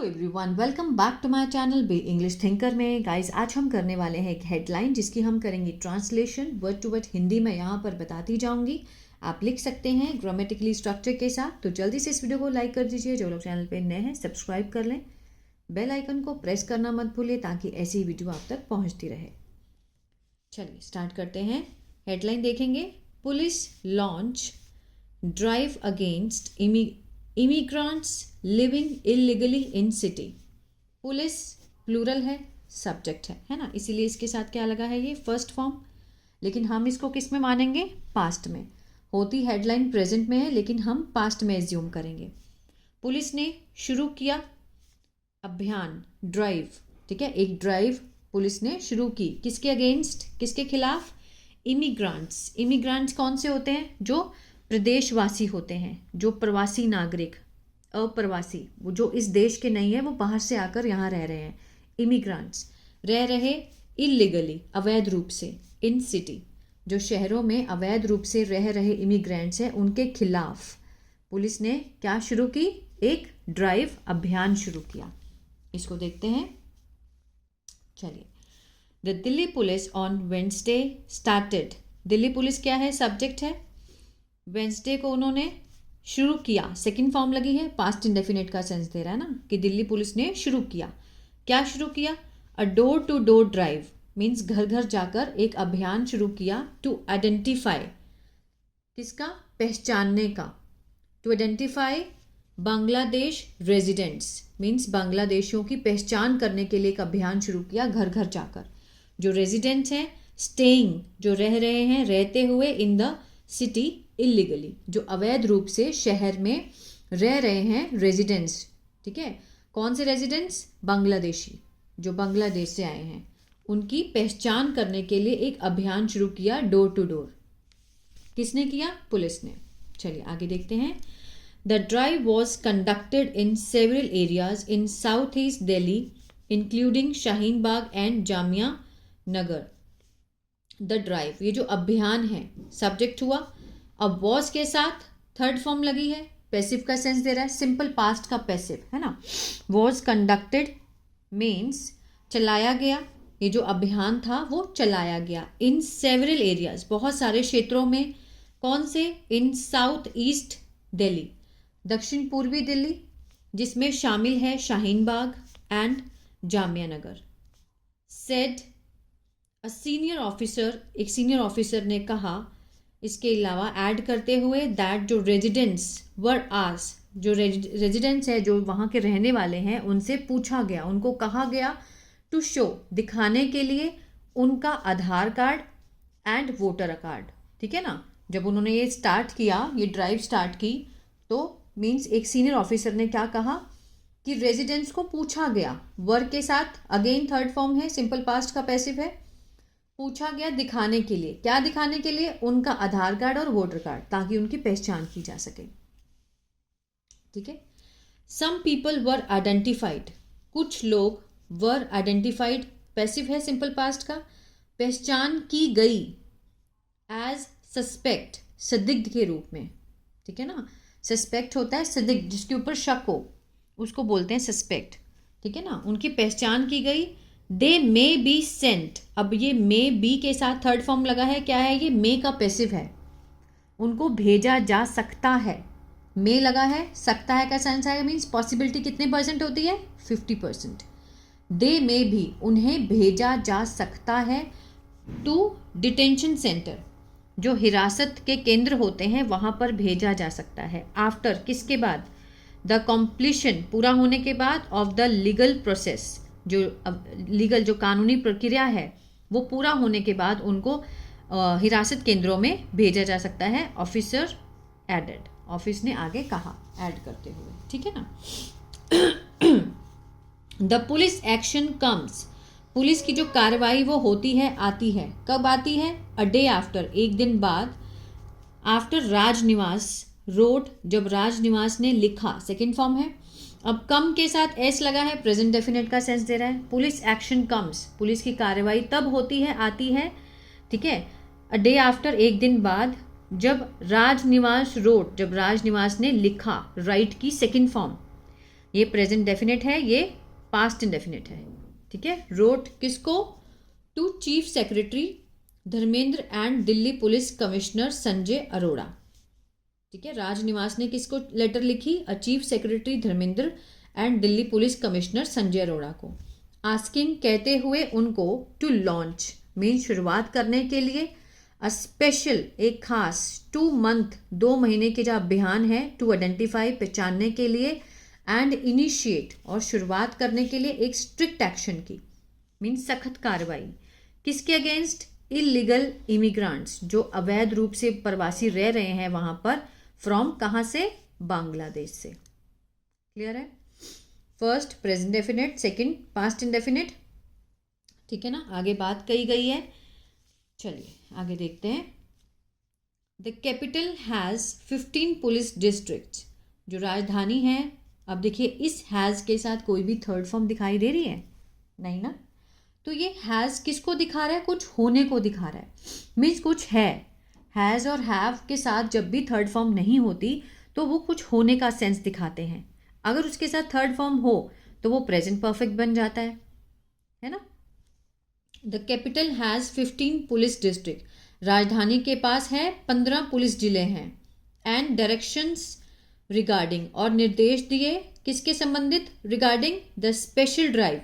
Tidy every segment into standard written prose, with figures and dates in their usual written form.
Hello everyone, welcome back to my channel Be English Thinker में। Guys, आज हम करने वाले हैं एक हेडलाइन जिसकी हम करेंगे translation word to word Hindi में यहाँ पर बताती जाऊंगी। आप लिख सकते हैं ग्रामेटिकली स्ट्रक्चर के साथ। तो जल्दी से इस वीडियो को लाइक कर दीजिए। जो लोग चैनल पे नए हैं सब्सक्राइब कर लें, बेल आइकन को प्रेस करना मत भूलिए ताकि ऐसी ही वीडियो आप तक पहुँचती रहे। चलिए स्टार्ट करते हैं। हेडलाइन देखेंगे, police launch drive against immigrants living illegally in city. Police plural है, सब्जेक्ट है ना, इसीलिए इसके साथ क्या लगा है, ये फर्स्ट फॉर्म। लेकिन हम इसको किस में मानेंगे, पास्ट में। होती हेडलाइन प्रेजेंट में है लेकिन हम पास्ट में एज्यूम करेंगे। पुलिस ने शुरू किया अभियान, ड्राइव, ठीक है, एक ड्राइव पुलिस ने शुरू की। किसके अगेंस्ट, किसके खिलाफ, इमिग्रेंट्स। इमिग्रेंट्स कौन से होते हैं, जो प्रदेशवासी होते हैं, जो प्रवासी नागरिक, अप्रवासी, वो जो इस देश के नहीं है, वो बाहर से आकर यहाँ रह रहे हैं। इमिग्रेंट्स रह रहे इलीगली, अवैध रूप से, इन सिटी, जो शहरों में अवैध रूप से रह रहे इमिग्रेंट्स हैं, उनके खिलाफ पुलिस ने क्या शुरू की, एक ड्राइव, अभियान शुरू किया। इसको देखते हैं। चलिए, the Delhi police on Wednesday started. Delhi police क्या है, सब्जेक्ट है। वेडनेसडे को उन्होंने शुरू किया, सेकंड फॉर्म लगी है, पास्ट इंडेफिनिट का सेंस दे रहा है ना, कि दिल्ली पुलिस ने शुरू किया। क्या शुरू किया, a door to door drive, means घर घर जाकर एक अभियान शुरू किया। टू आइडेंटिफाई, किसका, पहचानने का। To identify Bangladesh residents, means बांग्लादेशियों की पहचान करने के लिए एक अभियान शुरू किया घर घर जाकर। जो रेजिडेंट्स हैं, स्टेइंग, जो रह रहे हैं, रहते हुए, इन द सिटी इलीगली, जो अवैध रूप से शहर में रह रहे हैं, रेजिडेंट्स, ठीक है। कौन से रेजिडेंट्स, बांग्लादेशी, जो बांग्लादेश से आए हैं, उनकी पहचान करने के लिए एक अभियान शुरू किया, डोर टू डोर। किसने किया, पुलिस ने। चलिए आगे देखते हैं। The drive was conducted in several areas in south east Delhi including Shaheen Bagh and Jamia Nagar. The drive, ये जो अभियान है, सब्जेक्ट हुआ। अब वॉज के साथ थर्ड फॉर्म लगी है, पैसिव का सेंस दे रहा है, सिंपल पास्ट का पैसिव है ना। वॉज कंडक्टेड मीन्स चलाया गया, ये जो अभियान था वो चलाया गया। इन सेवरल एरियाज, बहुत सारे क्षेत्रों में। कौन से, इन साउथ ईस्ट दिल्ली, दक्षिण पूर्वी दिल्ली, जिसमें शामिल है Shaheen Bagh and Jamia Nagar. Said a senior officer, एक सीनियर ऑफिसर ने कहा, इसके अलावा ऐड करते हुए, दैट जो रेजिडेंट्स वर आस्क्ड, जो रेजिडेंट्स है, जो वहाँ के रहने वाले हैं, उनसे पूछा गया, उनको कहा गया, टू शो, दिखाने के लिए, उनका आधार कार्ड एंड वोटर कार्ड, ठीक है ना। जब उन्होंने ये स्टार्ट किया, ये ड्राइव स्टार्ट की, तो मीन्स एक सीनियर ऑफिसर ने क्या कहा कि रेजिडेंट्स को पूछा गया, वर के साथ, अगेन थर्ड फॉर्म है, सिंपल पास्ट का पैसिव है। पूछा गया दिखाने के लिए, क्या दिखाने के लिए, उनका आधार कार्ड और वोटर कार्ड, ताकि उनकी पहचान की जा सके, ठीक है। सम पीपल वर आइडेंटिफाइड, कुछ लोग, वर आइडेंटिफाइड पैसिव है, सिंपल पास्ट का, पहचान की गई, एज सस्पेक्ट, संदिग्ध के रूप में, ठीक है ना। सस्पेक्ट होता है संदिग्ध, जिसके ऊपर शक हो, उसको बोलते हैं सस्पेक्ट, ठीक है ना। उनकी पहचान की गई। दे मे बी सेंट, अब ये मे बी के साथ थर्ड फॉर्म लगा है, क्या है, ये मे का पैसिव है, उनको भेजा जा सकता है। मे लगा है, सकता है का सेंस आएगा, मीन्स पॉसिबिलिटी कितने परसेंट होती है, 50%। दे मे भी, उन्हें भेजा जा सकता है, टू डिटेंशन सेंटर, जो हिरासत के केंद्र होते हैं, वहाँ पर भेजा जा सकता है। आफ्टर, किसके बाद, द कॉम्प्लीशन, पूरा होने के बाद, ऑफ द लीगल प्रोसेस, जो लीगल, जो कानूनी प्रक्रिया है, वो पूरा होने के बाद उनको हिरासत केंद्रों में भेजा जा सकता है। ऑफिसर एडेड, ऑफिस ने आगे कहा, ऐड करते हुए, ठीक है ना। The police action comes, police की जो कार्रवाई वो होती है, आती है, कब आती है, अ डे आफ्टर, एक दिन बाद। आफ्टर राजनिवास रोड, जब राजनिवास ने लिखा, सेकेंड फॉर्म है। अब कम के साथ एस लगा है, प्रेजेंट डेफिनेट का सेंस दे रहा है। पुलिस एक्शन कम्स, पुलिस की कार्रवाई तब होती है, आती है, ठीक है। अ डे आफ्टर, एक दिन बाद, जब राजनिवास रोड, जब राजनिवास ने लिखा, राइट की सेकंड फॉर्म। ये प्रेजेंट डेफिनेट है, ये पास्ट इंडेफिनिट है, ठीक है। रोट किसको? To chief secretary Dharmendra and Delhi police commissioner Sanjay Arora, ठीक है। राजनिवास ने किसको लेटर लिखी? A chief secretary Dharmendra and Delhi police commissioner Sanjay Arora को। आस्किंग कहते हुए उनको, टू लॉन्च मीन शुरुआत करने के लिए, अ स्पेशल एक खास, 2 मंथ 2 महीने के जो अभियान है, टू आइडेंटिफाई पहचानने के लिए, एंड इनिशिएट और शुरुआत करने के लिए एक स्ट्रिक्ट एक्शन की, मीन सख्त कार्रवाई किसके अगेंस्ट? इलीगल इमिग्रेंट्स जो अवैध रूप से प्रवासी रह रहे हैं वहां पर, फ्रॉम कहाँ से? बांग्लादेश से। क्लियर है? First present definite, second past indefinite, ठीक है ना। आगे बात कही गई है, चलिए आगे देखते हैं। The capital has 15 police districts, जो राजधानी है। अब देखिए इस हैज़ के साथ कोई भी थर्ड फॉर्म दिखाई दे रही है? नहीं ना। तो ये हैज़ किसको दिखा रहा है? कुछ होने को दिखा रहा है, मीन्स कुछ है। हैज़ और हैव के साथ जब भी थर्ड फॉर्म नहीं होती तो वो कुछ होने का सेंस दिखाते हैं। अगर उसके साथ थर्ड फॉर्म हो तो वो प्रेजेंट परफेक्ट बन जाता है ना। The capital has 15 police district, राजधानी के पास है 15 पुलिस जिले हैं। एंड डायरेक्शंस रिगार्डिंग, और निर्देश दिए किसके संबंधित? रिगार्डिंग द स्पेशल ड्राइव,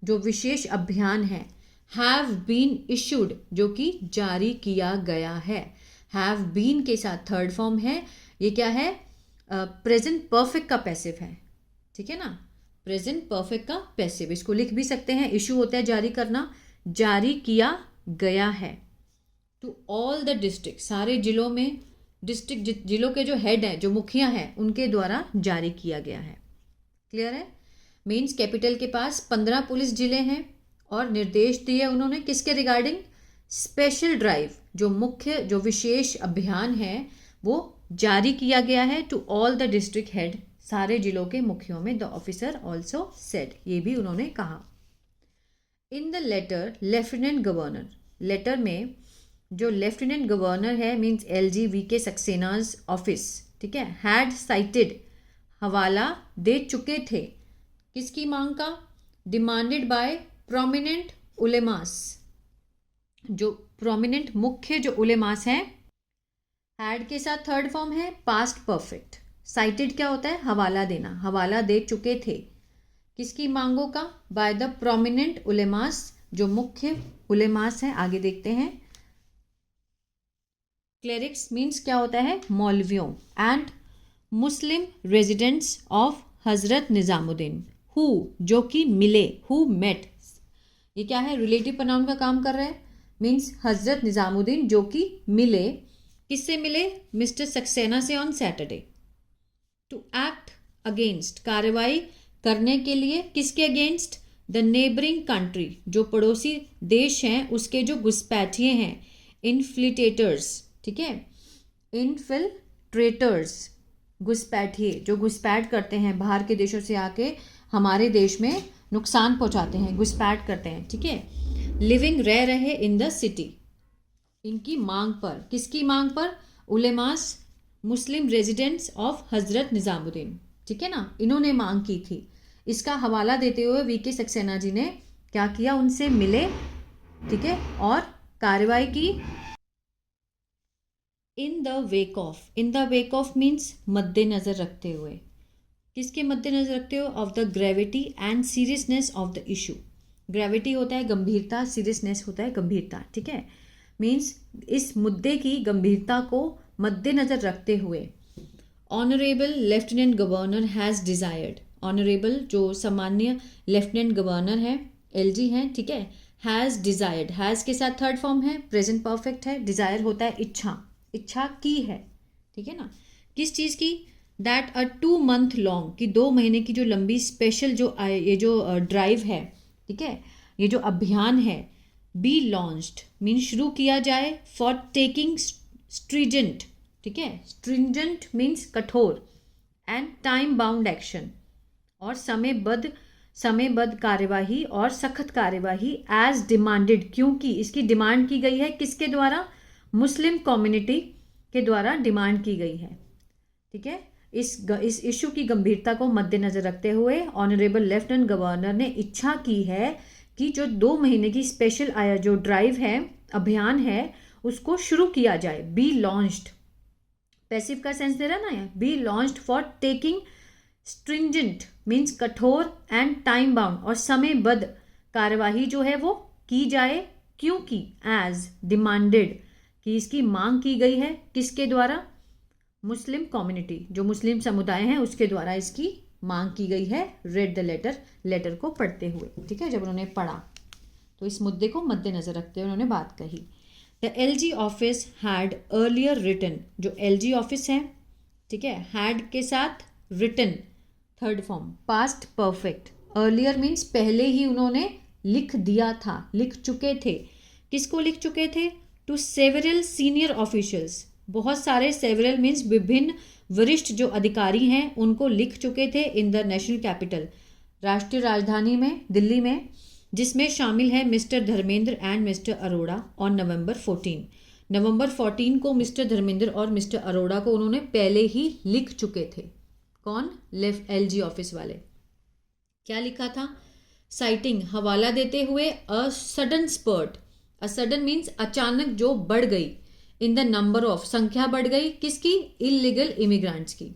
जो विशेष अभियान है। हैव बीन इशूड, जो कि जारी किया गया है। हैव बीन के साथ थर्ड फॉर्म है, ये क्या है? प्रेजेंट परफेक्ट का पैसिव है, ठीक है ना। प्रेजेंट परफेक्ट का पैसिव, इसको लिख भी सकते हैं। इशू होता है जारी करना, जारी किया गया है। टू ऑल द डिस्ट्रिक्ट, सारे जिलों में, डिस्ट्रिक्ट जिलों के जो हेड हैं, जो मुखिया हैं, उनके द्वारा जारी किया गया है। क्लियर है? मीन्स कैपिटल के पास 15 पुलिस जिले हैं और निर्देश दिए उन्होंने किसके रिगार्डिंग? स्पेशल ड्राइव, जो मुख्य जो विशेष अभियान है वो जारी किया गया है। To all the district head, सारे जिलों के मुखियों में। द ऑफिसर ऑल्सो सेड, ये भी उन्होंने कहा। In the letter lieutenant governor, letter में जो लेफ्टिनेंट गवर्नर है means LG VK Saxena's office, ठीक है, हैड साइटेड, हवाला दे चुके थे किसकी मांग का? डिमांडेड बाय प्रोमिनेंट उलेमास, जो प्रोमिनेंट मुख्य जो उलेमास हैं। हैड के साथ थर्ड फॉर्म है पास्ट परफेक्ट। साइटेड क्या होता है? हवाला देना, हवाला दे चुके थे किसकी मांगों का? बाय द प्रोमिनेंट उलेमास, जो मुख्य उलेमास हैं। आगे देखते हैं। क्लेरिक्स मीन्स क्या होता है? मौलवियों। And Muslim residents of Hazrat Nizamuddin, who जो कि मिले, हु मेट, ये क्या है? रिलेटिव प्रोनाउन का काम कर रहा है। मीन्स हजरत निज़ामुद्दीन जो कि मिले, किससे मिले? मिस्टर सक्सेना से on Saturday. To act against, कार्रवाई करने के लिए, किसके अगेंस्ट? द नेबरिंग कंट्री, जो पड़ोसी देश हैं उसके जो घुसपैठिए हैं, इन्फ्लिटेटर्स, ठीक है, इन्फिल्ट्रेटर्स, घुसपैठिए जो घुसपैठ करते हैं बाहर के देशों से आके हमारे देश में नुकसान पहुंचाते हैं, घुसपैठ करते हैं, ठीक है। लिविंग रह रहे इन द सिटी, इनकी मांग पर, किसकी मांग पर? उलेमास मुस्लिम रेजिडेंट्स ऑफ हजरत निज़ामुद्दीन, ठीक है ना, इन्होंने मांग की थी। इसका हवाला देते हुए VK सक्सेना जी ने क्या किया? उनसे मिले, ठीक है, और कार्रवाई की। In the wake of, in the wake of means मद्देनजर रखते हुए, किसके मद्देनजर रखते हो? Of the gravity and seriousness of the issue. Gravity होता है गंभीरता, सीरियसनेस होता है गंभीरता, ठीक है। मीन्स इस मुद्दे की गंभीरता को मद्देनजर रखते हुए honourable lieutenant governor has desired, honourable जो सामान्य लेफ्टिनेंट गवर्नर है LG हैं, ठीक है, हैज़ डिज़ायर्ड, हैज़ के साथ थर्ड फॉर्म है, प्रेजेंट परफेक्ट है। डिज़ायर होता है इच्छा, इच्छा की है, ठीक है ना, किस चीज़ की? दैट अ 2 मंथ लॉन्ग, की 2 महीने की जो लंबी स्पेशल जो ये जो ड्राइव है, ठीक है, ये जो अभियान है, बी लॉन्च्ड मीन शुरू किया जाए, फॉर टेकिंग स्ट्रीजेंट, ठीक है, स्ट्रिंजेंट मीन्स कठोर, एंड टाइम बाउंड एक्शन, और समयबद्ध कार्यवाही और सख्त कार्यवाही, एज डिमांडेड, क्योंकि इसकी डिमांड की गई है किसके द्वारा? मुस्लिम कम्युनिटी के द्वारा डिमांड की गई है, ठीक है। इस इशू की गंभीरता को मद्देनजर रखते हुए ऑनरेबल लेफ्टिनेंट गवर्नर ने इच्छा की है कि जो 2 महीने की स्पेशल जो ड्राइव है, अभियान है, उसको शुरू किया जाए। बी लॉन्च्ड, पैसिव का सेंस दे रहा है ना, B launched for taking stringent means कठोर एंड टाइम बाउंड और समयबद्ध कार्यवाही जो है वो की जाए, क्योंकि एज डिमांडेड कि इसकी मांग की गई है, किसके द्वारा, मुस्लिम कम्युनिटी, जो मुस्लिम समुदाय हैं उसके द्वारा इसकी मांग की गई है। रेड द लेटर को पढ़ते हुए, ठीक है, जब उन्होंने पढ़ा तो इस मुद्दे को मद्देनजर रखते हुए उन्होंने बात कही। The LG office had earlier written, जो LG ऑफिस है, ठीक है, हैड के साथ written third form past perfect, earlier means पहले ही उन्होंने लिख दिया था, लिख चुके थे। किसको लिख चुके थे? टू सेवरल सीनियर ऑफिशियल्स, बहुत सारे, सेवरल मीन्स विभिन्न वरिष्ठ जो अधिकारी हैं उनको लिख चुके थे इन द नेशनल कैपिटल, राष्ट्रीय राजधानी में, दिल्ली में, जिसमें शामिल है mister Dharmendra and mister Arora on November 14 को मिस्टर धर्मेंद्र और मिस्टर अरोड़ा को उन्होंने पहले ही लिख चुके थे। कौन? LG ऑफिस वाले। क्या लिखा था? साइटिंग, हवाला देते हुए a sudden spurt, a sudden means अचानक जो बढ़ गई, इन द नंबर ऑफ, संख्या बढ़ गई, किसकी? इलीगल इमिग्रेंट्स की।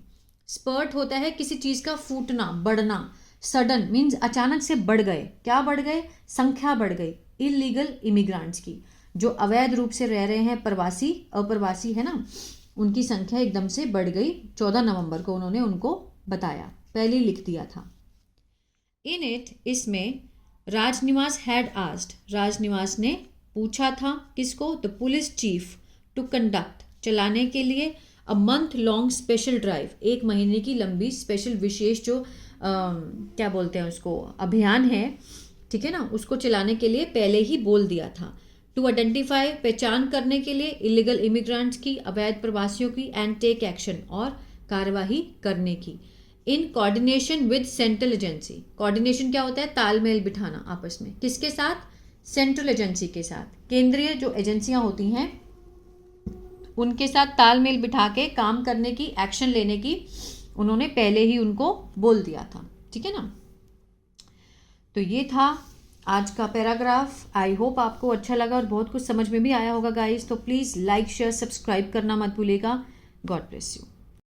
स्पर्ट होता है किसी चीज का फूटना, बढ़ना, सडन मीन्स अचानक से बढ़ गए, क्या बढ़ गए? संख्या बढ़ गई इलीगल इमिग्रेंट्स की, जो अवैध रूप से रह रहे हैं, प्रवासी, अप्रवासी है ना, उनकी संख्या एकदम से बढ़ गई। 14 नवंबर को उन्होंने उनको बताया, पहले ही लिख दिया था। इन इट, इसमें, राजनिवास हैड आस्क्ड, राजनिवास ने पूछा था, किसको? The police chief to conduct, चलाने के लिए, a month long special drive, 1 महीने की लंबी स्पेशल विशेष जो क्या बोलते हैं उसको, अभियान है, ठीक है ना, उसको चलाने के लिए पहले ही बोल दिया था। टू आइडेंटिफाई, पहचान करने के लिए, इलीगल इमिग्रेंट्स की, अवैध प्रवासियों की, एंड टेक एक्शन, और कार्यवाही करने की, in coordination with central agency. Coordination क्या होता है? तालमेल बिठाना आपस में, किसके साथ? सेंट्रल एजेंसी के साथ, केंद्रीय जो एजेंसियां होती हैं उनके साथ तालमेल बिठा के काम करने की, एक्शन लेने की उन्होंने पहले ही उनको बोल दिया था, ठीक है ना। तो ये था आज का पैराग्राफ। आई होप आपको अच्छा लगा और बहुत कुछ समझ में भी आया होगा गाइस। तो प्लीज़ लाइक, शेयर, सब्सक्राइब करना मत भूलिएगा। God bless you.